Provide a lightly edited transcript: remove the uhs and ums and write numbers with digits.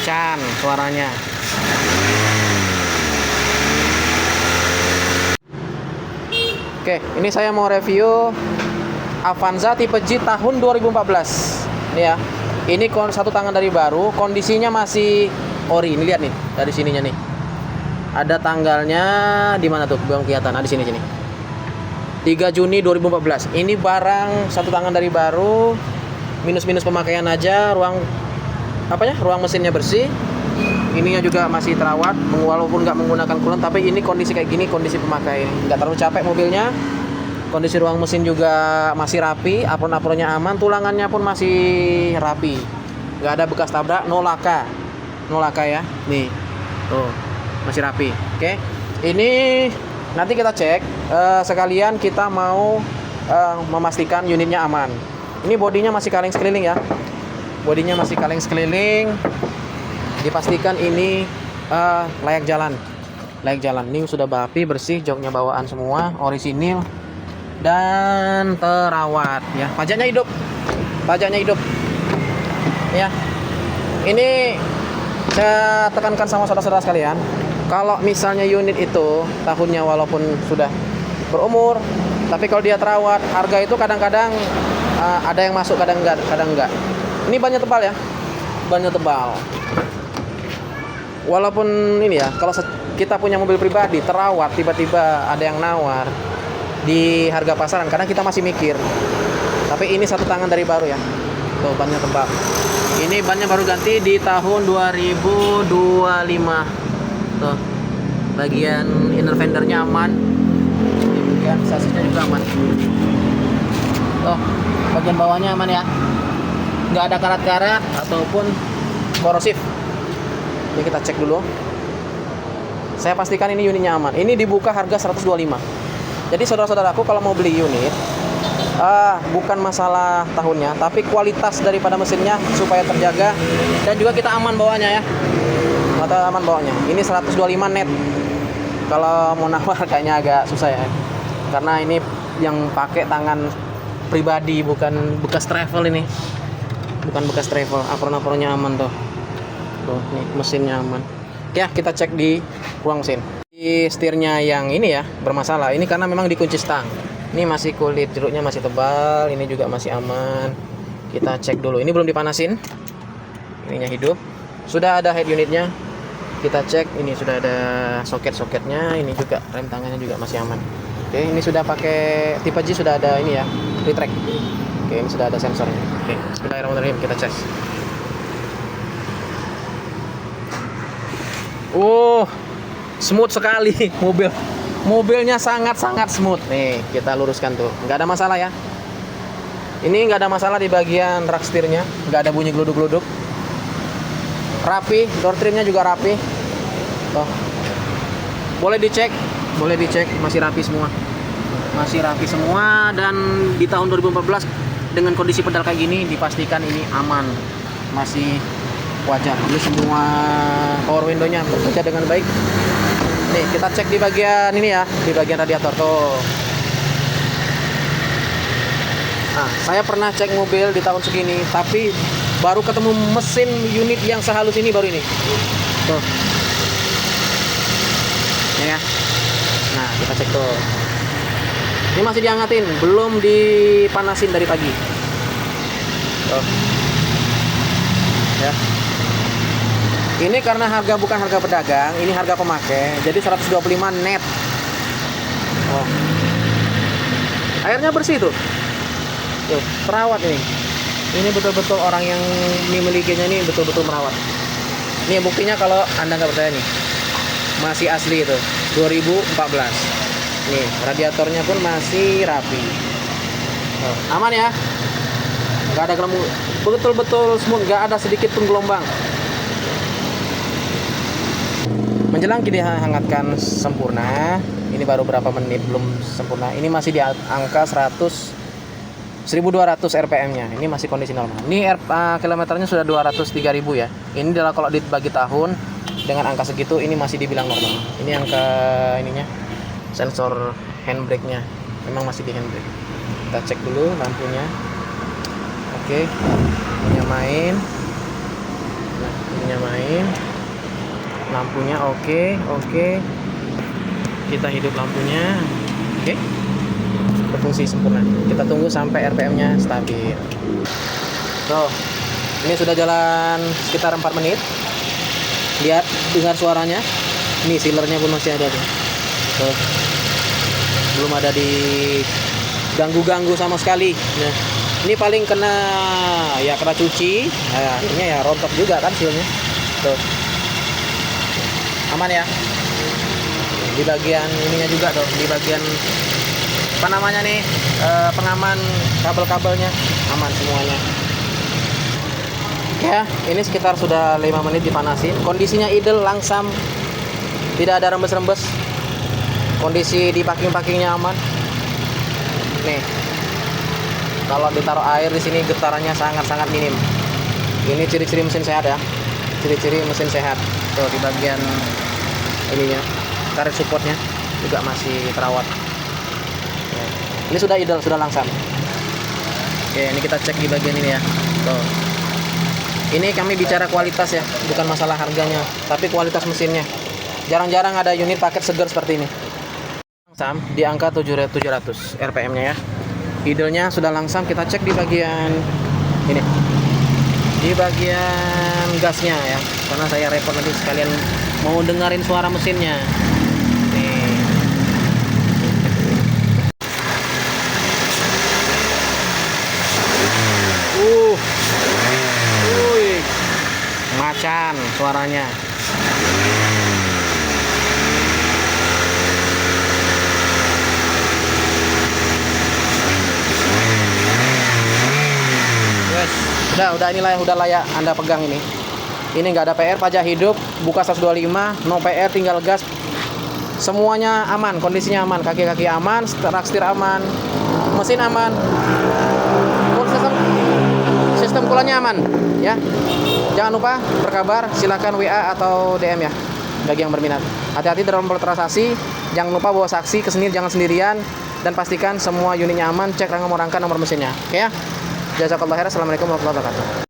Chan suaranya. Oke, ini saya mau review Avanza tipe G tahun 2014. Ini ya. Ini satu tangan dari baru, kondisinya masih ori. Ini lihat nih dari sininya nih. Ada tanggalnya di mana tuh? Belum kelihatan. Nah, di sini. 3 Juni 2014. Ini barang satu tangan dari baru, minus-minus pemakaian aja, ruang mesinnya bersih. Ininya juga masih terawat, walaupun nggak menggunakan coolant, tapi ini kondisi kayak gini, kondisi pemakai. Nggak terlalu capek mobilnya. Kondisi ruang mesin juga masih rapi, apron-apronnya aman, tulangannya pun masih rapi. Nggak ada bekas tabrak, no laka ya. Nih, tuh masih rapi. Oke, ini nanti kita cek. Sekalian kita mau memastikan unitnya aman. Ini bodinya masih kaleng sekeliling ya. Bodinya masih kaleng sekeliling. Dipastikan ini layak jalan. Ini sudah bapi, bersih, joknya bawaan semua, orisinil dan terawat ya. Pajaknya hidup ya. Ini saya tekankan sama saudara-saudara sekalian, kalau misalnya unit itu tahunnya walaupun sudah berumur, tapi kalau dia terawat, harga itu kadang-kadang ada yang masuk, kadang enggak. Ini bannya tebal ya, bannya tebal. Walaupun ini ya, kalau kita punya mobil pribadi terawat, tiba-tiba ada yang nawar di harga pasaran, karena kita masih mikir. Tapi ini satu tangan dari baru ya. Tuh bannya tebal. Ini bannya baru ganti di tahun 2025. Tuh. Bagian inner fendernya aman. Bagian sasisnya juga aman. Tuh, bagian bawahnya aman ya. Nggak ada karat-karat ataupun korosif. Ini kita cek dulu. Saya pastikan ini unitnya aman. Ini dibuka harga 125. Jadi saudara-saudaraku kalau mau beli unit, bukan masalah tahunnya, tapi kualitas daripada mesinnya supaya terjaga dan juga kita aman bawanya ya. Aman bawanya. Ini 125 net. Kalau mau nawar kayaknya agak susah ya. Karena ini yang pakai tangan pribadi, bukan bekas travel ini. Bukan bekas travel. Apron-apronnya aman tuh. Tuh, nih mesinnya aman. Ya, kita cek di ruang mesin. Di setirnya yang ini ya bermasalah. Ini karena memang dikunci stang. Ini masih kulit jeruknya masih tebal. Ini juga masih aman. Kita cek dulu. Ini belum dipanasin. Ininya hidup. Sudah ada head unitnya. Kita cek. Ini sudah ada soket-soketnya. Ini juga rem tangannya juga masih aman. Oke, ini sudah pakai tipe G, sudah ada ini ya, retract. Oke, ini sudah ada sensornya. Oke, bismillahirrahmanirrahim, kita cek. Smooth sekali mobilnya sangat smooth. Nih kita luruskan tuh, nggak ada masalah ya. Ini nggak ada masalah di bagian rak setirnya, nggak ada bunyi geluduk-geluduk. Rapi, door trimnya juga rapi. Tuh, boleh dicek masih rapi semua, dan di tahun 2014 dengan kondisi pedal kayak gini dipastikan ini aman, masih wajar. Ini semua power window-nya bekerja dengan baik. Nih kita cek di bagian ini ya, di bagian radiator tuh. Nah, saya pernah cek mobil di tahun segini, tapi baru ketemu mesin unit yang sehalus ini baru ini. Tuh. Ya. Nah, kita cek tuh. Ini masih dihangatin, belum dipanasin dari pagi. Tuh. Ya. Ini karena harga bukan harga pedagang, ini harga pemakai, jadi 125 net. Oh. Airnya bersih tuh. Tuh, terawat ini. Ini betul-betul orang yang memilikinya ini betul-betul merawat. Ini buktinya kalau Anda nggak percaya nih. Masih asli itu, 2014. Nih, radiatornya pun masih rapi. Oh, aman ya. Nggak ada gelembung. Betul-betul smooth, nggak ada sedikit pun gelombang. Menjelang dihangatkan sempurna. Ini baru berapa menit belum sempurna. Ini masih di angka 1200 RPM-nya. Ini masih kondisi normal. Ini kilometernya sudah 203.000 ya. Ini adalah kalau dibagi tahun dengan angka segitu, ini masih dibilang normal. Ini angka ininya, sensor handbrake-nya memang masih di handbrake. Kita cek dulu lampunya. Oke, lampunya main. Nah, ini mesinnya main, lampunya oke. Kita hidup lampunya, oke, berfungsi sempurna. Kita tunggu sampai RPM-nya stabil. Tuh, ini sudah jalan sekitar 4 menit. Lihat, dengar suaranya. Ini sealernya pun masih ada tuh. Tuh, belum ada di ganggu sama sekali. Nah, ini paling kena cuci. Nah, akhirnya ya rontok juga kan sealnya. Tuh, aman ya. Di bagian ininya juga tuh, di bagian apa namanya nih, pengaman kabel-kabelnya aman semuanya. Ya, ini sekitar sudah 5 menit dipanasin. Kondisinya idle, langsam, tidak ada rembes-rembes. Kondisi di packing-packingnya aman. Nih, kalau ditaruh air di sini getarannya sangat-sangat minim. Ini ciri-ciri mesin sehat ya. Ciri-ciri mesin sehat. Tuh di bagian ininya, karet supportnya juga masih terawat. Ini sudah idle, sudah langsam. Oke, ini kita cek di bagian ini ya. Tuh. Ini kami bicara kualitas ya, bukan masalah harganya, tapi kualitas mesinnya. Jarang-jarang ada unit paket segar seperti ini. Langsam di angka 700 RPM-nya ya. Idle-nya sudah langsam. Kita cek di bagian ini, di bagian gasnya ya, karena saya repot nanti sekalian mau dengerin suara mesinnya. Nih. Macan suaranya. Udah inilah, udah layak Anda pegang ini. Ini nggak ada PR, pajak hidup, buka 125, no PR, tinggal gas. Semuanya aman, kondisinya aman, kaki-kaki aman, rak setir aman, mesin aman, sistem kulannya aman ya. Jangan lupa berkabar, silakan WA atau DM ya bagi yang berminat. Hati-hati dalam transaksi, jangan lupa bawa saksi ke sini, jangan sendirian, dan pastikan semua unitnya aman. Cek rangka nomor mesinnya. Oke ya. Jazakallah khairan. Assalamualaikum warahmatullahi wabarakatuh.